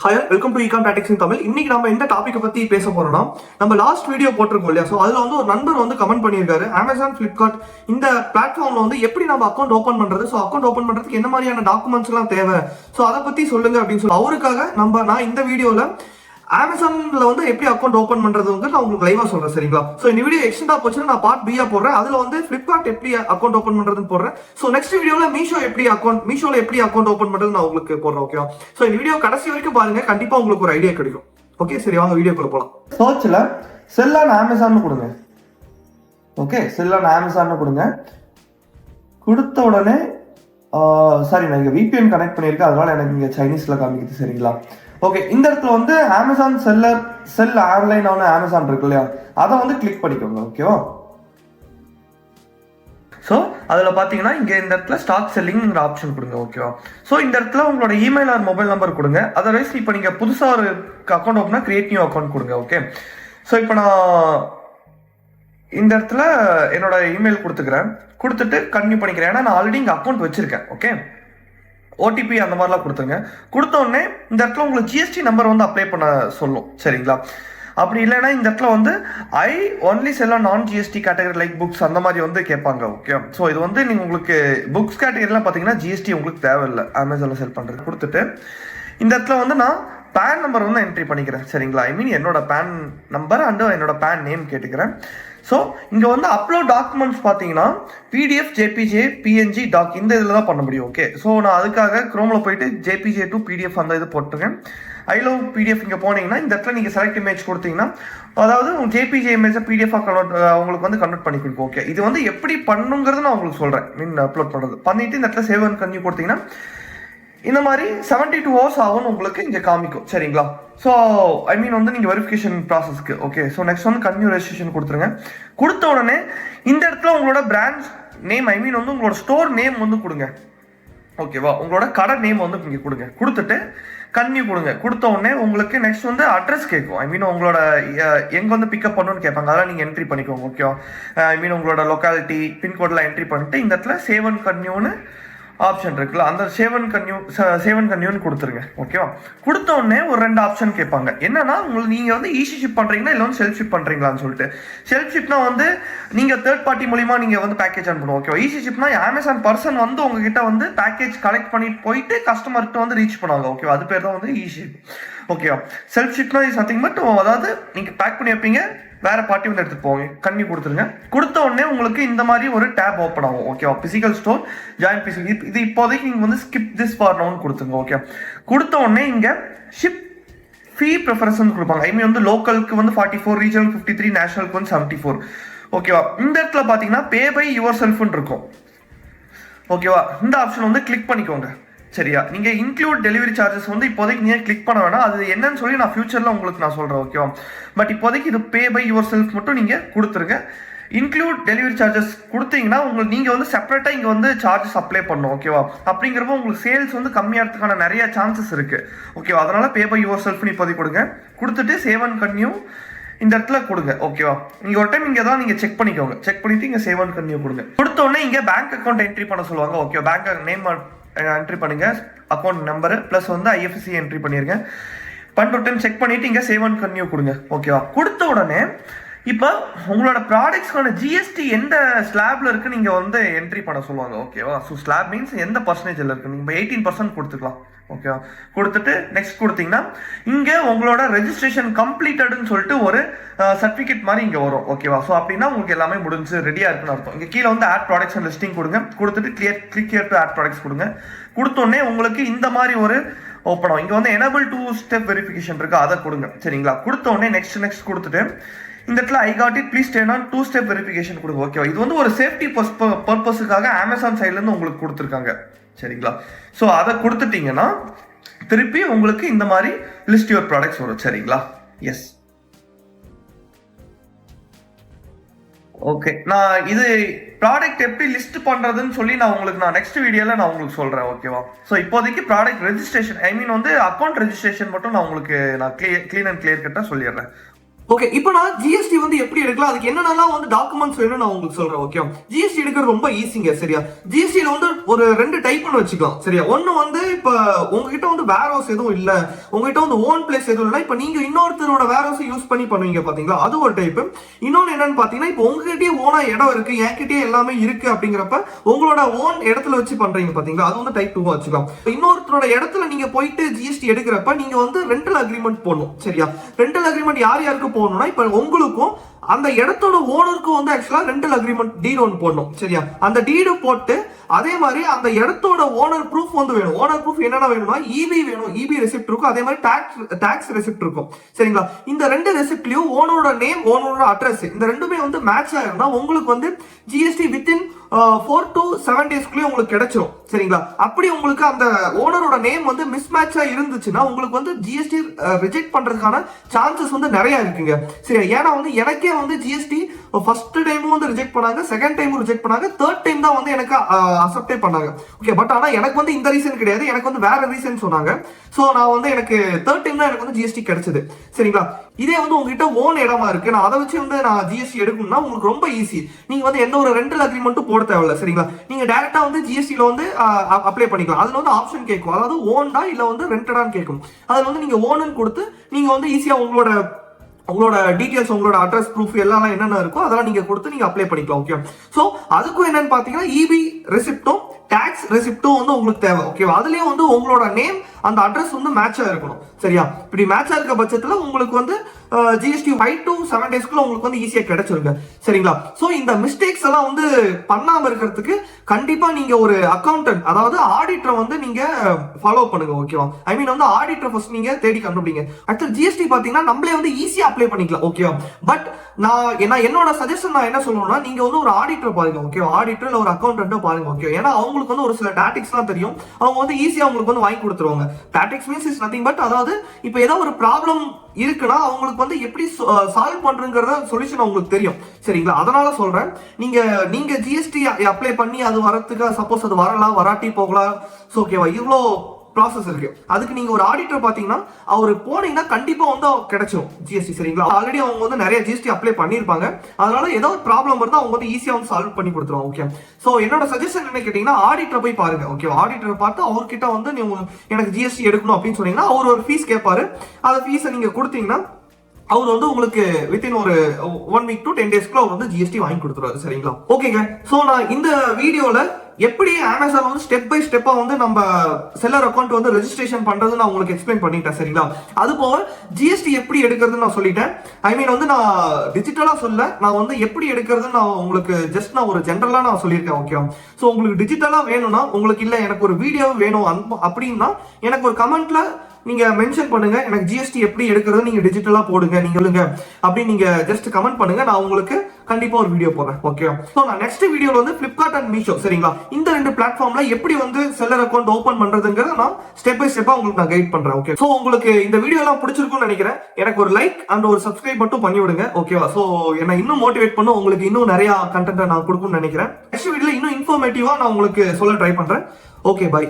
Hi, welcome to Econ Tactics in Tamil. இன்னைக்கு நம்ம எந்த டாபிக்கை பத்தி பேச போறோம்னா, நம்ம லாஸ்ட் வீடியோ போட்டிருக்கோம் இல்லையா? ஸோ அதுல வந்து ஒரு நண்பர் வந்து கமெண்ட் பண்ணியிருக்காரு, அமேசான், பிளிப்கார்ட் இந்த பிளாட்ஃபார்ம்ல வந்து எப்படி நம்ம அக்கௌண்ட் ஓப்பன் பண்றது, ஸோ அக்கௌண்ட் ஓப்பன் பண்றதுக்கு என்ன மாதிரியான டாக்குமெண்ட்ஸ் எல்லாம் தேவை, ஸோ அதை பத்தி சொல்லுங்க அப்படின்னு சொல்லி அவருக்காக நான் இந்த வீடியோல அமேசான்ல வந்து எப்படி அக்கௌண்ட் ஓப்பன் பண்றது வந்து நான் உங்களுக்கு லைவா சொல்றேன், சரிங்களா? ஸோ இந்த வீடியோ எக்ஸ்டெண்டா போச்சுன்னா நான் பார்ட் பியா போடுறேன். அதுல வந்து பிளிப்கார்ட் எப்படி அக்கௌண்ட் ஓப்பன் பண்றதுன்னு போடுறேன். ஸோ நெக்ஸ்ட் வீடியோல மீஷோல எப்படி அக்கௌண்ட் ஓப்பன் பண்றது நான் உங்களுக்கு போடுறேன், ஓகேவா? ஸோ இந்த வீடியோ கடைசி வரைக்கும் பாருங்க, கண்டிப்பா உங்களுக்கு ஒரு ஐடியா கிடைக்கும். ஓகே, சரி வாங்க வீடியோக்குள்ள போலாம். சர்ச்ல செல் ஆன் அமேசான் கொடுங்க. ஓகே, செல் ஆன் அமேசான் கொடுங்க. கொடுத்த உடனே சாரி, நான் இங்க விபிஎன் கனெக்ட் பண்ணியிருக்கேன், அதனால எனக்கு இங்க சைனீஸ்ல காமிக்குது, சரிங்களா? ஓகே, இந்த இடத்துல வந்து அமேசான் செல் ஆன்லைன் ஆன அமேசான் இருக்கு இல்லையா, அதை வந்து கிளிக் பண்ணிக்கோங்க, ஓகேவா? ஸோ அதில் பார்த்தீங்கன்னா இங்கே இந்த இடத்துல ஸ்டாக் செல்லிங்கிற ஆப்ஷன் கொடுங்க, ஓகேவா? ஸோ இந்த இடத்துல உங்களோட இமெயில் ஆர் மொபைல் நம்பர் கொடுங்க. அதர்வைஸ் இப்போ நீங்கள் புதுசாக ஒரு அக்கௌண்ட் ஓப்பனா கிரியேட் நியூ அக்கௌண்ட் கொடுங்க, ஓகே? ஸோ இப்போ நான் இந்த இடத்துல என்னோட இமெயில் கொடுத்துட்டு கன்டினியூ பண்ணிக்கிறேன். ஏன்னா நான் ஆல்ரெடி இங்கே அக்கௌண்ட் வச்சிருக்கேன், ஓகே? ஓடிபி அந்த மாதிரிலாம் கொடுத்துருங்க. கொடுத்த உடனே இந்த இடத்துல உங்களுக்கு ஜிஎஸ்டி நம்பர் வந்து அப்ளை பண்ண சொல்லும், சரிங்களா? அப்படி இல்லைன்னா இந்த இடத்துல வந்து ஐ ஒன்லி செல் ஆன் நான் ஜிஎஸ்டி கேட்டகரி லைக் புக்ஸ் அந்த மாதிரி வந்து கேட்பாங்க, ஓகே? ஸோ இது வந்து நீங்கள் உங்களுக்கு புக்ஸ் கேட்டகரிலாம் பார்த்தீங்கன்னா ஜிஎஸ்டி உங்களுக்கு தேவையில்லை அமேசானில் செல் பண்ணுறது. கொடுத்துட்டு இந்த இடத்துல வந்து நான் பேன் நம்பர் வந்து என்ட்ரி பண்ணிக்கிறேன், சரிங்களா? ஐ மீன் என்னோட பேன் நம்பர் அண்ட் என்னோட பேன் நேம் கேட்டுக்கிறேன். ஸோ இங்கே வந்து அப்லோட் டாக்குமெண்ட்ஸ் பார்த்தீங்கன்னா பிடிஎஃப், ஜேபிஜே, பிஎன்ஜி, டாக் இந்த இதில் தான் பண்ண முடியும், ஓகே? ஸோ நான் அதுக்காக குரோமில் போயிட்டு ஜேபிஜே டு பிடிஎஃப் அந்த இது போட்டுருக்கேன். ஐ லவ் பிடிஎஃப் இங்கே போனீங்கன்னா இந்த இடத்துல நீங்கள் செலக்ட் இமேஜ் கொடுத்தீங்கன்னா, அதாவது ஜேபிஜே இமேஜை பிடிஎஃபாக உங்களுக்கு வந்து கன்வெர்ட் பண்ணி கொடுக்கும், ஓகே? இது வந்து எப்படி பண்ணுங்கிறது நான் உங்களுக்கு சொல்கிறேன். மீன் அப்லோட் பண்ணுறது பண்ணிட்டு இந்த இடத்துல சேவ் அண்ட் கன்டினியூ கொடுத்தீங்கன்னா இந்த மாதிரி 72 hours ஆகும்னு உங்களுக்கு இங்கே காமிக்கும், சரிங்களா? ஸோ ஐ மீன் வந்து நீங்கள் வெரிஃபிகேஷன் ப்ராசஸ்க்கு, ஓகே? ஸோ நெக்ஸ்ட் வந்து கன்டினியூ ரெஜிஸ்ட்ரேஷன் கொடுத்துருங்க. கொடுத்த உடனே இந்த இடத்துல உங்களோட பிரான்ச் நேம், ஐ மீன் வந்து உங்களோட ஸ்டோர் நேம் வந்து கொடுங்க, ஓகேவா? உங்களோட கடை நேம் வந்து இங்கே கொடுங்க. கொடுத்துட்டு கன்டினியூ கொடுங்க. கொடுத்த உடனே உங்களுக்கு நெக்ஸ்ட் வந்து அட்ரஸ் கேட்கும். ஐ மீன் உங்களோட எங்கே வந்து பிக்கப் பண்ணணும்னு கேட்பாங்க, அதெல்லாம் நீங்கள் என்ட்ரி பண்ணிக்கோங்க, ஓகேவா? ஐ மீன் உங்களோட லொக்காலிட்டி, பின்கோடெலாம் என்ட்ரி பண்ணிட்டு இந்த இடத்துல சேவ் அண்ட் கன்டினியூன்னு ஆப்ஷன் இருக்குல்ல, அந்த சேவன் கன்யூன்னு கொடுத்துருங்க, ஓகேவா? கொடுத்த உடனே ஒரு 2 ஆப்ஷன் கேட்பாங்க. என்னன்னா உங்களுக்கு நீங்கள் வந்து ஈஸி ஷிப் பண்ணுறீங்களா இல்லை வந்து செல்ஃப் ஷிப் பண்ணுறீங்களான்னு சொல்லிட்டு. செல்ஃப் ஷிப்னா வந்து நீங்கள் தேர்ட் பார்ட்டி மூலியமா நீங்கள் வந்து பேக்கேஜ் அனுப்பணும், ஓகேவா? ஈஸி ஷிப்னா அமேசான் பர்சன் வந்து உங்ககிட்ட வந்து பேக்கேஜ் கலெக்ட் பண்ணிட்டு போயிட்டு கஸ்டமர்கிட்ட வந்து ரீச் பண்ணுவாங்க, ஓகேவா? அது பேர் தான் வந்து ஈஸி ஷிப், ஓகேவா? செல்ஃப் ஷிப்னா இஸ் நத்திங் பட், அதாவது நீங்கள் பேக் பண்ணி வைப்பீங்க, வேற பார்ட்டி வந்து எடுத்துட்டு போங்க. கண்ணி கொடுத்துருங்க. கொடுத்த உடனே உங்களுக்கு இந்த மாதிரி ஒரு டேப் ஓப்பன் ஆகும், ஓகேவா? Physical store join physical. இது இப்போதைக்கு நீங்கள் வந்து ஸ்கிப் திஸ் ஃபார் நவுன்னு கொடுத்துருங்க, ஓகே? கொடுத்த உடனே இங்கே ஷிப் ஃபீ ப்ரிஃபரன்ஸ் கொடுப்பாங்க. ஐ மீன் வந்து லோக்கலுக்கு வந்து 44, ரீஜனல் 53, நேஷனலுக்கு வந்து 74, ஓகேவா? இந்த இடத்துல பார்த்தீங்கன்னா பே பை யுவர் செல்ஃப்னு இருக்கும், ஓகேவா? இந்த ஆப்ஷன் வந்து கிளிக் பண்ணிக்கோங்க, சரியா? நீங்கள் இன்க்ளூட் டெலிவரி சார்ஜஸ் வந்து இப்போதைக்கு நீங்கள் கிளிக் பண்ண வேணாம். அது என்னன்னு சொல்லி நான் ஃபியூச்சரில் உங்களுக்கு நான் சொல்கிறேன், ஓகேவா? பட் இப்போதைக்கு இது பே பை யுவர் செல்ஃப் மட்டும் நீங்கள் கொடுத்துருங்க. இன்க்ளூட் டெலிவரி சார்ஜஸ் கொடுத்தீங்கன்னா உங்களுக்கு நீங்கள் வந்து செப்பரேட்டாக இங்கே வந்து சார்ஜஸ் அப்ளை பண்ணணும், ஓகேவா? அப்படிங்கிறப்போ உங்களுக்கு சேல்ஸ் வந்து கம்மியாகிறதுக்கான நிறைய சான்சஸ் இருக்குது, ஓகேவா? அதனால பே பை யுவர் செல்ஃப்னு இப்போதைக்கு கொடுங்க. கொடுத்துட்டு சேவ் அண்ட் கன்டினியூ இந்த இடத்துல கொடுங்க, ஓகேவா? நீங்கள் ஒரு டைம் இங்கே தான் நீங்கள் செக் பண்ணிக்கோங்க. செக் பண்ணிவிட்டு இங்கே சேவ் அண்ட் கன்டினியூ கொடுங்க. கொடுத்த உடனே இங்கே பேங்க் அக்கௌண்ட் என்ட்ரி பண்ண சொல்லுவாங்க, ஓகே? பேங்க் நேம் என்ட்ரி பண்ணுங்க, அக்கௌண்ட் நம்பரு ப்ளஸ் வந்து ஐஎஃப்எஸ்சி என்ட்ரி பண்ணிருங்க. பண்ணிட்டு டைம் செக் பண்ணிட்டு இங்கே சேவ் அண்ட் கன்டினியூ கொடுங்க, ஓகேவா? கொடுத்த உடனே இப்போ உங்களோட ப்ராடக்ட்ஸ்க்கான ஜிஎஸ்டி எந்த ஸ்லாப்ல இருக்கு நீங்க வந்து என்ட்ரி பண்ண சொல்லுவாங்க, ஓகேவா? ஸோ ஸ்லாப் மீன்ஸ் எந்த பர்சன்டேஜ்ல இருக்கு, நீங்க 18% கொடுத்துக்கலாம், ஓகேவா? கொடுத்துட்டு நெக்ஸ்ட் கொடுத்தீங்கன்னா இங்கே உங்களோட ரெஜிஸ்ட்ரேஷன் கம்ப்ளீட்டட்னு சொல்லிட்டு ஒரு சர்டிஃபிகேட் மாதிரி இங்கே வரும், ஓகேவா? ஸோ அப்படின்னா உங்களுக்கு எல்லாமே முடிஞ்சு ரெடியாக இருக்குன்னு அர்த்தம். இங்கே கீழே வந்து ஆட் ப்ராடக்ட்ஸ் அண்ட் லிஸ்டிங் கொடுங்க. கொடுத்துட்டு click here to add products கொடுங்க. கொடுத்தோடனே உங்களுக்கு இந்த மாதிரி ஒரு ஓப்பன் ஆகும். இங்கே வந்து எனபிள் 2 ஸ்டெப் வெரிஃபிகேஷன் இருக்கு, அதை கொடுங்க, சரிங்களா? கொடுத்தோடனே நெக்ஸ்ட் கொடுத்துட்டு இந்த இடத்துல I got it please turn on 2 step verification கொடுங்க, ஓகேவா? இது வந்து ஒரு சேஃப்டி பர்பஸுக்காக அமேசான் சைட்லேருந்து உங்களுக்கு கொடுத்துருக்காங்க, சரிங்களா? ஸோ அதை கொடுத்துட்டீங்கன்னா திருப்பி உங்களுக்கு இந்த மாதிரி லிஸ்ட் யுவர் ப்ராடக்ட்ஸ் வரும், சரிங்களா? Yes, okay. நான் இது ப்ராடக்ட் எப்படி லிஸ்ட் பண்றதுன்னு சொல்லி நான் நெக்ஸ்ட் வீடியோல நான் உங்களுக்கு சொல்றேன், ஓகேவா? ஸோ இப்போதைக்கு ப்ராடக்ட் ரெஜிஸ்ட்ரேஷன், ஐ மீன் வந்து அக்கௌண்ட் ரெஜிஸ்ட்ரேஷன் மட்டும் நான் உங்களுக்கு கிளீன் அண்ட் கிளியர் கட்டா சொல்லிடுறேன். ஓகே, இப்போ நான் ஜிஎஸ்டி வந்து எப்படி எடுக்கலாம், அதுக்கு என்னென்னலாம் வந்து டாக்குமெண்ட்ஸ் வேணும் நான் உங்களுக்கு சொல்றேன். ஓகே, ஜிஎஸ்டி எடுக்கிறது ரொம்ப ஈஸிங்க. சரியா, ஜிஎஸ்டில வந்து ஒரு 2 டைப்னு வச்சுக்கலாம். சரியா, ஒன்னு வந்து இப்ப உங்ககிட்ட வந்து வேர் ஹவுஸ் எதுவும் இல்ல, உங்ககிட்ட வந்து ஓன் பிளேஸ் எதுவும் இல்லை, இப்ப நீங்க இன்னொருத்தரோட வேர் ஹவுஸ் யூஸ் பண்ணி பண்ணுவீங்க பாத்தீங்களா, அது ஒரு டைப். இன்னொன்னு என்னன்னு பாத்தீங்கன்னா, இப்போ உங்ககிட்டயே ஓனா இடம் இருக்கு, என்கிட்டயே எல்லாமே இருக்கு அப்படிங்கிறப்ப உங்களோட ஓன் இடத்துல வச்சு பண்றீங்க பாத்தீங்களா, அது வந்து டைப் 2 வச்சுக்கலாம். இன்னொருத்தரோட இடத்துல நீங்க போயிட்டு ஜிஎஸ்டி எடுக்கிறப்ப நீங்க வந்து ரெண்டல் அக்ரிமெண்ட் போடணும். சரியா, ரெண்டல் அக்ரிமெண்ட் யார் யாருக்கு போடணும்னா, இப்ப உங்களுக்கும் அந்த இடத்தோட ஓனருக்கும் வந்து ஆக்சுவலா ரெண்டல் அக்ரிமெண்ட் டீட் ஒன்று போடணும். சரியா, அந்த டீடு போட்டு அதே மாதிரி அந்த இடத்தோட ஓனர் ப்ரூஃப் வந்து வேணும். ஓனர் ப்ரூஃப் என்னென்ன வேணும்னா, இபி வேணும், இபி ரெசிப்ட் இருக்கும், அதே மாதிரி டாக்ஸ் ரெசிப்ட் இருக்கும். சரிங்களா, இந்த 2 ரெசிப்ட்லயும் ஓனரோட நேம், ஓனரோட அட்ரஸ் இந்த ரெண்டுமே வந்து மேட்ச் ஆயிருந்தா உங்களுக்கு வந்து ஜிஎஸ்டி வித்தின் 4 to 7 டேஸ்க்குள்ளே உங்களுக்கு கிடைச்சிரும். சரிங்களா, அப்படி உங்களுக்கு அந்த ஓனரோட நேம் வந்து மிஸ் மேட்சா இருந்துச்சுன்னா உங்களுக்கு வந்து ஜிஎஸ்டி ரிஜெக்ட் பண்றதுக்கான சான்சஸ் வந்து நிறைய இருக்குங்க. சரி, ஏன்னா வந்து எனக்கே வந்து ஜிஎஸ்டி ஃபர்ஸ்ட் டைமும் வந்து ரிஜெக்ட் பண்ணாங்க, செகண்ட் டைமும் ரிஜெக்ட் பண்ணாங்க, தேர்ட் டைம் தான் வந்து எனக்கு அக்செப்டே பண்ணாங்க. ஓகே, பட் ஆனா எனக்கு வந்து இந்த ரீசன் கிடையாது, எனக்கு வந்து வேற ரீசன் சொன்னாங்க. சோ நான் வந்து எனக்கு தேர்ட் டைம் தான் எனக்கு வந்து ஜிஎஸ்டி கிடைச்சது. சரிங்களா, இதே வந்து உங்ககிட்ட ஓன் இடமா இருக்கு, நான் அதை வச்சு வந்து நான் ஜிஎஸ்டி எடுக்கணும்னா உங்களுக்கு ரொம்ப ஈஸி. நீங்க வந்து எந்த ஒரு ரெண்டல் அக்ரிமெண்ட்டும் போட தேவையில்ல. சரிங்களா, நீங்க டைரக்டா வந்து ஜிஎஸ்டில வந்து அப்ளை பண்ணிக்கலாம். அதுல வந்து ஆப்ஷன் கேட்கும், அதாவது ஓன்டா இல்ல வந்து ரெண்டடான்னு கேட்கும். அதுல வந்து நீங்க ஓன்னு கொடுத்து நீங்க வந்து ஈஸியா உங்களோட டீடைல்ஸ், உங்களோட அட்ரஸ் ப்ரூஃப் எல்லாம் என்னென்ன இருக்கோ அதெல்லாம் நீங்க கொடுத்து நீங்க அப்ளை பண்ணிக்கலாம். ஓகே, சோ அதுக்கும் என்னன்னு பாத்தீங்கன்னா இபி ரெசிப்டும் டாக்ஸ் ரெசிப்டும் வந்து உங்களுக்கு தேவை. ஓகேவா, அதுலயும் வந்து உங்களோட நேம், அந்த அட்ரஸ் வந்து மேட்சா இருக்கணும். சரியா, இப்படி மேட்சா இருக்க பட்சத்துல உங்களுக்கு வந்து ஜிஎஸ்டி 5 to 7 டேஸ்க்குள்ள உங்களுக்கு வந்து ஈஸியா கிடைச்சிருங்க. சரிங்களா, சோ இந்த மிஸ்டேக்ஸ் எல்லாம் வந்து பண்ணாம இருக்கிறதுக்கு கண்டிப்பா நீங்க ஒரு அக்கௌண்டன்ட், அதாவது ஆடிட்டரை வந்து நீங்க ஃபாலோ பண்ணுங்க. ஓகேவா, ஐ மீன் வந்து ஆடிட்டர் ஃபர்ஸ்ட் நீங்க தேடி கண்டுபிடிங்க. அடுத்து ஜிஎஸ்டி பாத்தீங்கன்னா நம்மளே வந்து ஈஸியா அப்ளை பண்ணிக்கலாம். ஓகேவா, பட் நான் என்னோட சஜஷன் நான் என்ன சொல்லுவேன்னா, நீங்க வந்து ஒரு ஆடிட்டர் பாருங்க. ஓகே, ஆடிட்டர் இல்ல ஒரு அக்கௌண்டன்ட் பாருங்க. ஓகே, ஏன்னா அவங்களுக்கு வந்து ஒரு சில டாக்டிக்ஸ் எல்லாம் தெரியும், அவங்க வந்து ஈஸியா உங்களுக்கு வந்து வாங்கி கொடுத்துருவாங்க. Tactics means is nothing but, அதாவது இப்போ ஏதோ ஒரு ப்ராப்ளம் இருக்குன்னா அவங்களுக்கு வந்து எப்படி சால்வ் பண்றதுங்கறத சொல்யூஷன் அவங்களுக்கு தெரியும். சரிங்களா, அதனால சொல்றேன், நீங்க ஜிஎஸ்டி அப்ளை பண்ணி அது வரதுக்கு சப்போஸ் அது வரலாம், வராட்டி போகலாம். ஓகேவா, இவ்வளோ ப்ராசஸ் இருக்கு. அதுக்கு நீங்க ஒரு ஆடிட்டர் பாத்தீங்கன்னா அவரு போனீங்கன்னா கண்டிப்பா வந்து கிடைச்சிடும் ஜிஎஸ்டி. சரிங்களா, ஆல்ரெடி அவங்க வந்து நிறைய ஜிஎஸ்டி அப்ளை பண்ணிருப்பாங்க, அதனால ஏதோ ஒரு ப்ராப்ளம் இருந்தா அவங்க வந்து ஈஸியா வந்து சால்வ் பண்ணி கொடுத்துருவாங்க. ஓகே, சோ என்னோட சஜஷன் என்ன கேட்டீங்கன்னா, ஆடிட்டர் போய் பாருங்க. ஓகே, ஆடிட்டர் பார்த்து அவர்கிட்ட வந்து நீங்க எனக்கு ஜிஎஸ்டி எடுக்கணும் அப்படின்னு சொன்னீங்கன்னா அவர் ஒரு ஃபீஸ் கேட்பாரு. அந்த ஃபீஸை நீங்க கொடுத்தீங்கன்னா அவர் வந்து உங்களுக்கு வித்தின் ஒரு 1 week to 10 டேஸ்க்குள்ள அவர் வந்து ஜிஎஸ்டி வாங்கி கொடுத்துருவாரு. சரிங்களா, ஓகேங்க. சோ நான் இந்த வீடியோல எப்படி அமேசான் வந்து ஸ்டெப் பை ஸ்டெப்பா வந்து நம்ம செல்லர் அக்கௌண்ட் வந்து ரெஜிஸ்ட்ரேஷன் பண்றது நான் உங்களுக்கு எக்ஸ்பிளைன் பண்ணிட்டேன். சரிங்களா, அது போக ஜிஎஸ்டி எப்படி எடுக்கிறதுன்னு நான் சொல்லிட்டேன். ஐ மீன் வந்து நான் டிஜிட்டலா சொல்ல, நான் வந்து எப்படி எடுக்கிறதுன்னு நான் உங்களுக்கு ஜஸ்ட் நான் ஒரு ஜென்ரலா நான் சொல்லியிருக்கேன். ஓகே, சோ உங்களுக்கு டிஜிட்டலா வேணும்னா, உங்களுக்கு இல்ல எனக்கு ஒரு வீடியோ வேணும் அப்படின்னா எனக்கு ஒரு கமெண்ட்ல நீங்க மென்ஷன் பண்ணுங்க, எனக்கு ஜிஎஸ்டி எப்படி எடுக்கிறது நீங்க டிஜிட்டலா போடுங்க, நீங்க சொல்லுங்க அப்படின்னு நீங்க ஜஸ்ட் கமெண்ட் பண்ணுங்க, நான் உங்களுக்கு கண்டிப்பா ஒரு வீடியோ போடுறேன். ஓகே, சோ நான் நெக்ஸ்ட் வீடியோல வந்து Flipkart அண்ட் மீஷோ, சரிங்களா, இந்த 2 பிளாட்ஃபார்ம்ல எப்படி வந்து செல்லர் அக்கௌண்ட் ஓபன் பண்றதுங்கறத நான் ஸ்டெப் பை ஸ்டெப்பா உங்களுக்கு நான் கைட் பண்றேன். ஓகே, சோ உங்களுக்கு இந்த வீடியோ எல்லாம் பிடிச்சிருக்கும்னு நினைக்கிறேன். எனக்கு ஒரு லைக் அண்ட் ஒரு சப்ஸ்கிரைப் மட்டும் பண்ணி விடுங்க. ஓகேவா, சோ என்ன இன்னும் மோட்டிவேட் பண்ணும், உங்களுக்கு இன்னும் நிறைய கண்டென்ட் நான் கொடுக்கணும்னு நினைக்கிறேன். நெக்ஸ்ட் வீடியோல இன்னும் இன்ஃபர்மேட்டிவா நான் உங்களுக்கு சொல்ல ட்ரை பண்றேன். Okay, by.